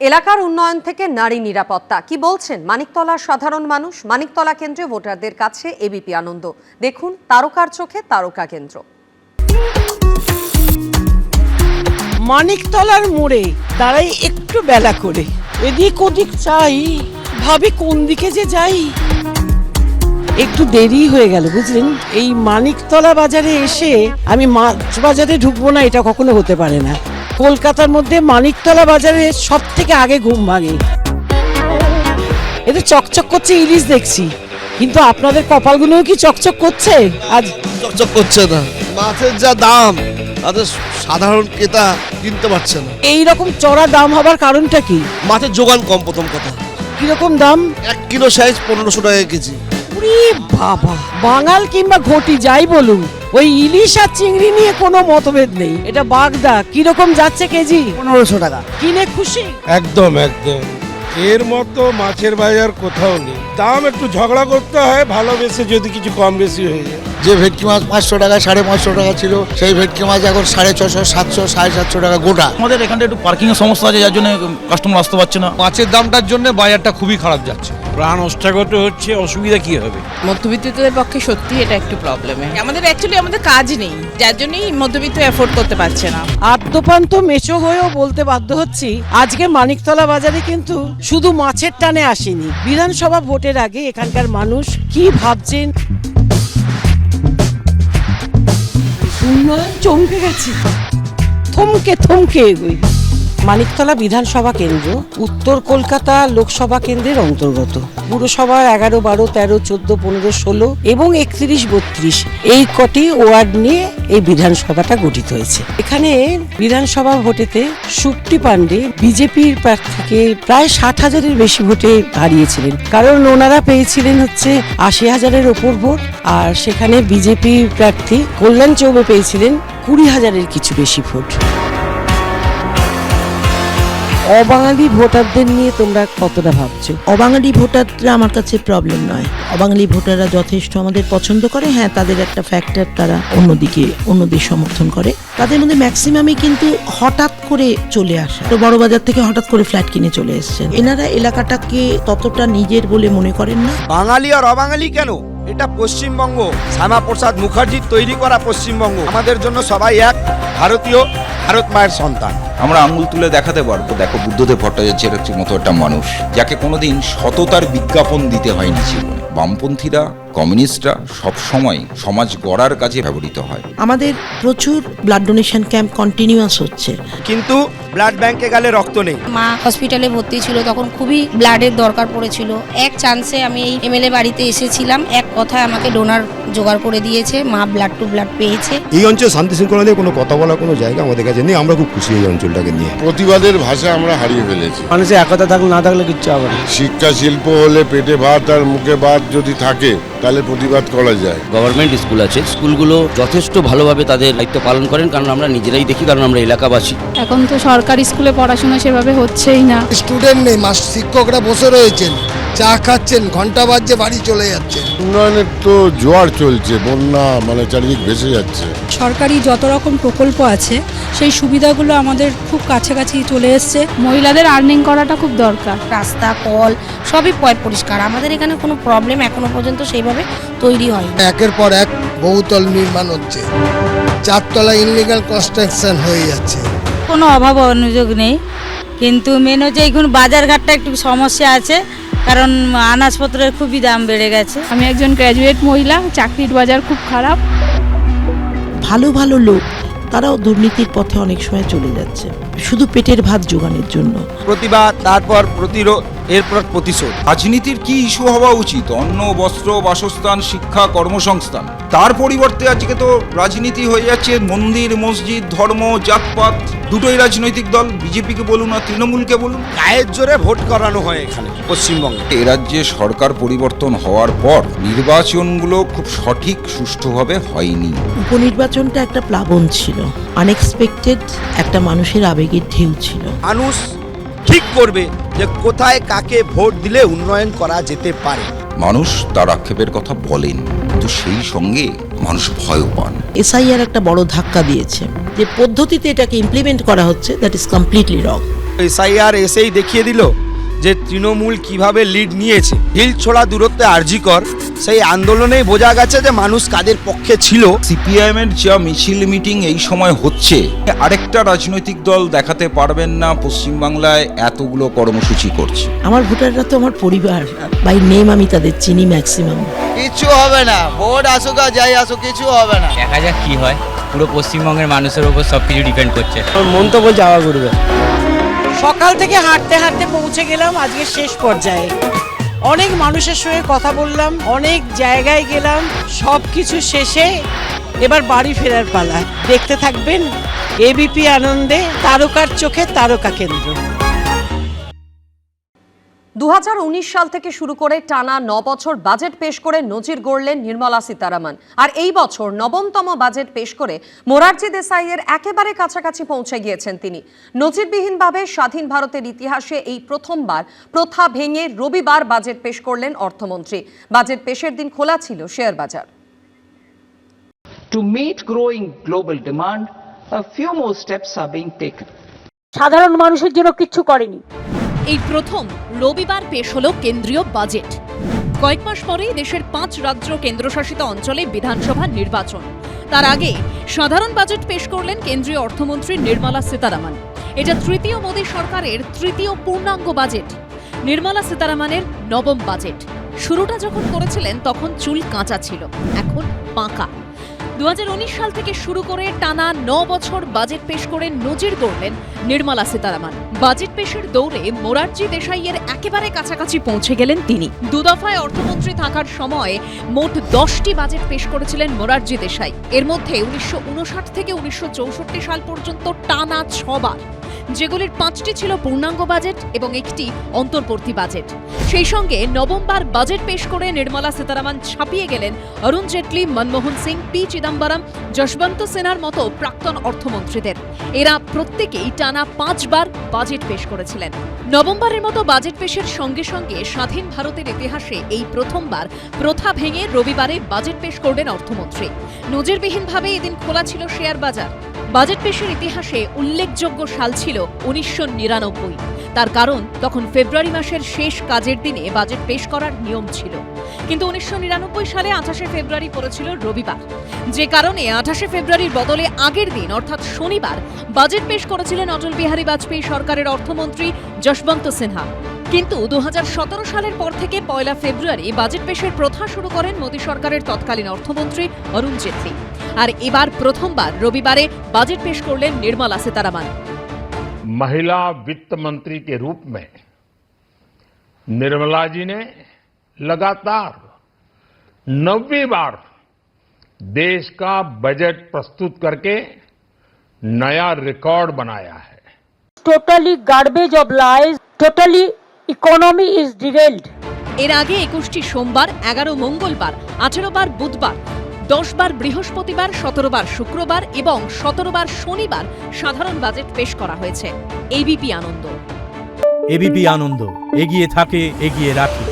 এলাকার উন্নয়ন থেকে নারী নিরাপত্তা কি বলছেন মানিকতলার সাধারণ মানুষ। মানিকতলা কেন্দ্রে ভোটারদের কাছে এবিপি আনন্দ। দেখুন তারকার চোখে তারকা কেন্দ্র। মানিকতলার মোড়ে দাঁড়াই একটু বেলা করে, এদিক ওদিক চাই, ভাবি কোন দিকে যে যাই। একটু দেরি হয়ে গেল বুঝলেন। এই মানিকতলা বাজারে এসে আমি মাছ বাজারে ঢুকবো না, এটা কখনো হতে পারে না। কলকাতার মধ্যে মানিকতলা বাজারে সব থেকে আগে ঘুম ভাঙে। এতে চকচক করছে ইলিশ দেখছি, কিন্তু আপনাদের কপালগুলোও কি চকচক করছে? আজ চকচক করছে না। মাছের যা দাম, তাদের সাধারণ ক্রেতা কিনতে পারছে না। এই রকম চড়া দাম হবার কারণটা কি? মাছের যোগান কম, প্রথম কথা। কিরকম দাম? 1 কিলো সাইজ 1500 টাকা কেজি। ওরে বাবা, বাঙাল কিংবা ঘটি যাই বলুন, ওই ইলিশ আর চিংড়ি নিয়ে কোনো মতভেদ নেই। এটা বাগদা কিরকম যাচ্ছে কেজি? 1500 টাকা। কিনে খুশি? একদম একদম, এর মতো মাছের বাজার কোথাও নেই। দাম একটু ঝগড়া করতে হয়, ভালোবেসে যদি কিছু কম বেশি হয়ে যায়। যে ভেটকি মাছ 500 টাকা 550 টাকা ছিল, সেই ভেটকি মাছ এখন 650, 700, 750 টাকা গোটা। আমাদের এখানটা একটু পার্কিং এর সমস্যা আছে, যার জন্য কাস্টমার আসতে পারছে না। মাছের দামটার জন্য বাজারটা খুবই খারাপ যাচ্ছে। প্রাণ অষ্টাগত হচ্ছে, অসুবিধা কি হবে? মধ্যবিত্তদের পক্ষে সত্যি এটা একটু প্রবলেমে। আমাদের অ্যাকচুয়ালি আমাদের কাজ নেই, যার জন্যই মধ্যবিত্ত এফোর্ড করতে পারছে না। আদ্যপান্ত মেচো হয়েও বলতে বাধ্য হচ্ছি, আজকে মানিকতলা বাজারে কিন্তু শুধু মাছের টানে আসেনি। বিধানসভা ভোটের আগে এখানকার মানুষ কি ভাবছেন, উন্নয়ন চমকে গেছে, থমকে থমকে এগোই। মানিকতলা বিধানসভা কেন্দ্র উত্তর কলকাতা লোকসভা কেন্দ্রের অন্তর্গত। পুরসভা 11, 12, 13, 14, 15, 16 এবং 31, 32 এই কটি ওয়ার্ড নিয়ে এই বিধানসভাটা গঠিত হয়েছে। এখানে বিধানসভা ভোটেতে সুপ্তি পান্ডে বিজেপির প্রার্থীকে প্রায় 60,000-এর বেশি ভোটে হারিয়েছিলেন। কারণ ওনারা পেয়েছিলেন হচ্ছে 80,000-এর ওপর ভোট, আর সেখানে বিজেপি প্রার্থী কল্যাণ চৌবে পেয়েছিলেন 20,000-এর কিছু বেশি ভোট। অবাঙালি ভোটারদের নিয়ে তোমরা কতটা ভাবছো? অবাঙালি ভোটাররা আমার কাছে প্রবলেম নয়। অবাঙালি ভোটাররা যথেষ্ট আমাদের পছন্দ করে। হ্যাঁ, তাদের একটা ফ্যাক্টর, তারা অন্যদের সমর্থন করে। তাদের মধ্যে ম্যাক্সিমামই কিন্তু হঠাৎ করে চলে আসা, তো বড় বাজার থেকে হঠাৎ করে ফ্ল্যাট কিনে চলে এসেছেন। এনারা এলাকাটাকে ততটা নিজের বলে মনে করেন না। বাঙালি আর অবাঙালি কেন, এটা পশ্চিমবঙ্গ, শ্যামাপ্রসাদ মুখার্জির তৈরি করা পশ্চিমবঙ্গ। আমাদের জন্য সবাই এক, ভারতীয়, ভারত মায়ের সন্তান। আমরা আঙুল তুলে দেখাতে পারবো, দেখো বুদ্ধদেব ভট্টাচার্যের মতো একটা মানুষ, যাকে কোনোদিন সততার বিজ্ঞাপন দিতে হয়নি জীবনে। বামপন্থীরা, কমিউনিস্টরা সবসময় সমাজ গড়ার কাজে ব্যবহৃত হয়। আমাদের প্রচুর ব্লাড ডোনেশন ক্যাম্প কন্টিনিউয়াস হচ্ছে, কিন্তু ব্লাড ব্যাংকে গেলে রক্ত নেই। মা হসপিটালে ভর্তি ছিল, তখন খুবই ব্লাডের দরকার পড়েছিল। এক চান্সে আমি এই এমএলএ বাড়িতে এসেছিলাম, এক কথায় আমাকে ডোনার জোগাড় করে দিয়েছে। মা ব্লাড টু ব্লাড পেয়েছে। এই অঞ্চল শান্তি শৃঙ্খলা নিয়ে কোনো কথা বলার কোনো জায়গা আমাদের কাছে নেই। আমরা খুব খুশি এই অঞ্চলটাকে নিয়ে। প্রতিবাদের ভাষা আমরা হারিয়ে ফেলেছি। মানুষের একতা থাকলে না থাকলে কিচ্ছু হবে না। শিক্ষা শিল্প হলে পেটে ভাত আর মুখে ভাত যদি থাকে, তাহলে প্রতিবাদ করা যায়। গভর্নমেন্ট স্কুল আছে, স্কুলগুলো যথেষ্ট ভালোভাবে তাদের দায়িত্ব পালন করেন, কারণ আমরা নিজেরাই দেখি, কারণ আমরা এলাকাবাসী। এখন তো সরকারি স্কুলে পড়াশোনা সেভাবে হচ্ছেই না। স্টুডেন্ট নেই, শিক্ষকরা বসে রয়েছেন, চা খাচ্ছেন, ঘন্টা বাজছে, বাড়ি চলে যাচ্ছেন। উন্নয়নের তো জোয়ার চলছে, বন্যা চারিদিক ভেসে যাচ্ছে। সরকারি যত রকম প্রকল্প আছে সেই সুবিধাগুলো আমাদের খুব কাছাকাছি চলে এসছে। মহিলাদের আর্নিং করাটা খুব দরকার। রাস্তা, কল সবই পরিষ্কার। আমাদের এখানে কোনো প্রবলেম এখনো পর্যন্ত সেইভাবে তৈরি হয়। একের পর এক বহুতল নির্মাণ হচ্ছে, 4 তলা ইনলিগাল কনস্ট্রাকশন হয়ে যাচ্ছে। কোনো অভাব অনুযোগ নেই, কিন্তু মেন হচ্ছে এখন বাজারঘাটটা একটু সমস্যা আছে, কারণ আনাজপত্রের খুবই দাম বেড়ে গেছে। আমি একজন গ্র্যাজুয়েট মহিলা, চাকরির বাজার খুব খারাপ। ভালো ভালো লোক তারাও দুর্নীতির পথে অনেক সময় চলে যাচ্ছে, শুধু পেটের ভাত জোগানোর জন্য। প্রতিবাদ, তারপর প্রতিরোধ, এরপর প্রতিশোধ। রাজনীতির কি ইস্যু হওয়া উচিত? অন্ন, বস্ত্র, বাসস্থান, শিক্ষা, কর্মসংস্থান। তার পরিবর্তে আজকে তো রাজনীতি হয়ে যাচ্ছে মন্দির, মসজিদ, ধর্ম, জাতপাত। দুটোই রাজনৈতিক দল, বিজেপিকে বলুন আর তৃণমূলকে বলুন। গায়ের জোরে ভোট করানো হয় এখানে পশ্চিমবঙ্গে। এ রাজ্যে সরকার পরিবর্তন হওয়ার পর নির্বাচনগুলো খুব সঠিক, সুষ্ঠুভাবে হয়নি। উপনির্বাচনটা একটা প্লাবন ছিল, আনএক্সপেক্টেড একটা মানুষের আবেগের ঢেউ ছিল। মানুষ ঠিক করবে যে কোথায় কাকে ভোট দিলে উন্নয়ন করা যেতে পারে। মানুষ তার আক্ষেপের কথা বলেন, কিন্তু সেই সঙ্গে মানুষ ভয়ও পান। এসআইআর একটা বড় ধাক্কা দিয়েছে, যে পদ্ধতিতে এটাকে ইমপ্লিমেন্ট করা হচ্ছে, that is completely wrong. SIR এসেই দেখিয়ে দিল যে তৃণমূল কিভাবে লিড নিয়েছে। ঢিল ছোড়া দূরত্বে আরজিকর, সেই আন্দোলনেই বোঝা গেছে যে মানুষ কাদের পক্ষে ছিল। সিপিআইএম এর যা মিছিল মিটিং এই সময় হচ্ছে, আরেকটা রাজনৈতিক দল দেখাতে পারবেন না পশ্চিমবাংলায় এতগুলো কর্মসূচি করছে। আমার ভোটাররা তো আমার পরিবার, বাই নেম আমি তাদের চিনি ম্যাক্সিমাম। কিছু হবে না, ভোট আসুক আর যাই আসুক, কিছু হবে না। দেখা যাক কি হয়, পুরো পশ্চিমবঙ্গের মানুষের উপর সবকিছু ডিপেন্ড করছে। মন তো বলছে আওয়া করবে। সকাল থেকে হাঁটতে হাঁটতে পৌঁছে গেলাম আজকে শেষ পর্যায়ে। অনেক মানুষের সঙ্গে কথা বললাম, অনেক জায়গায় গেলাম, সব কিছু শেষে এবার বাড়ি ফেরার পালা। দেখতে থাকবেন এবিপি আনন্দে, তারকার চোখে তারকা কেন্দ্র। 2019 সাল থেকে শুরু করে টানা 9 বছর বাজেট পেশ করে নজির গড়লেন নির্মলা সীতারামন। আর এই বছর 9তম বাজেট পেশ করে মোরারজি দেসাইয়ের একেবারে কাছাকাছি পৌঁছে গিয়েছেন তিনি। নজিরবিহীনভাবে স্বাধীন ভারতের ইতিহাসে এই প্রথমবার প্রথা ভেঙে রবিবার বাজেট পেশ করলেন অর্থমন্ত্রী। বাজেট পেশের দিন খোলা ছিল শেয়ার বাজার। To meet growing global demand, a few more steps are being taken. সাধারণ মানুষের জন্য কিচ্ছু করেনি। এই প্রথম রবিবার পেশ হলো কেন্দ্রীয় বাজেট। কয়েক মাস পরেই দেশের 5 রাজ্য কেন্দ্রশাসিত অঞ্চলে বিধানসভা নির্বাচন। তার আগে সাধারণ বাজেট পেশ করলেন কেন্দ্রীয় অর্থমন্ত্রী নির্মলা সীতারামন। এটা তৃতীয় মোদী সরকারের তৃতীয় পূর্ণাঙ্গ বাজেট, নির্মলা সীতারামনের 9ম বাজেট। শুরুটা যখন করেছিলেন তখন চুল কাঁচা ছিল, এখন পাকা। 2019 সাল থেকে শুরু করে টানা 9 বছর বাজেট পেশ করে নজির গড়লেন নির্মলা সীতারামন। বাজেট পেশের দৌড়ে মোরারজি দেসাইয়ের একেবারে কাছাকাছি পৌঁছে গেলেন তিনি। 2 দফায় অর্থমন্ত্রী থাকার সময় মোট 10টি বাজেট পেশ করেছিলেন মোরারজি দেসাই। এর মধ্যে 1959 থেকে 1964 সাল পর্যন্ত টানা 6 বার, যেগুলির 5টি ছিল পূর্ণাঙ্গ বাজেট এবং একটি অন্তর্বর্তী বাজেট। সেই সঙ্গে 9ম বার বাজেট পেশ করে নির্মলা সীতারামন ছাপিয়ে গেলেন অরুণ জেটলি, মনমোহন সিং, পি চিদম্বরম, যশবন্ত সিনহার মতো প্রাক্তন অর্থমন্ত্রীদের। এরা প্রত্যেকেই টানা 5 বার বাজেট পেশ করেছিলেন। নভেম্বরের মতো বাজেট পেশের সঙ্গে সঙ্গে স্বাধীন ভারতের ইতিহাসে এই প্রথমবার প্রথা ভেঙে রবিবারে বাজেট পেশ করলেন অর্থমন্ত্রী। নজিরবিহীনভাবে এদিন খোলা ছিল শেয়ার বাজার। বাজেট পেশের ইতিহাসে উল্লেখযোগ্য সাল ছিল 1999। তার কারণ তখন ফেব্রুয়ারি মাসের শেষ কাজের দিনে বাজেট পেশ করার নিয়ম ছিল। কিন্তু 1999 সালে 28শে ফেব্রুয়ারি পড়েছিল রবিবার, যে কারণে 28শে ফেব্রুয়ারির বদলে আগের দিন অর্থাৎ শনিবার বাজেট পেশ করেছিলেন অটল বিহারী বাজপেয়ী সরকারের অর্থমন্ত্রী যশবন্ত সিনহা। কিন্তু 2017 সালের পর থেকে 1 ফেব্রুয়ারি বাজেট পেশের প্রথা শুরু করেন মোদী সরকারের তৎকালীন অর্থমন্ত্রী অরুণ জেটলি। আর এবার প্রথমবার রবিবারে বাজেট পেশ করলেন নির্মলা সীতারামন। महिला वित्त मंत्री के रूप में निर्मला जी ने लगातार 9वीं बार देश का बजट प्रस्तुत करके नया रिकॉर्ड बनाया है। Totally garbage of lies, totally economy is derailed. এর আগে 21টি সোমবার, 11 মঙ্গলবার, 18 বার বুধবার, 10 বার বৃহস্পতিবার, 17 বার শুক্রবার এবং 17 বার শনিবার সাধারণ বাজেট পেশ করা হয়েছে। এবিপি আনন্দ। এবিপি আনন্দ, এগিয়ে থাকে, এগিয়ে রাখে।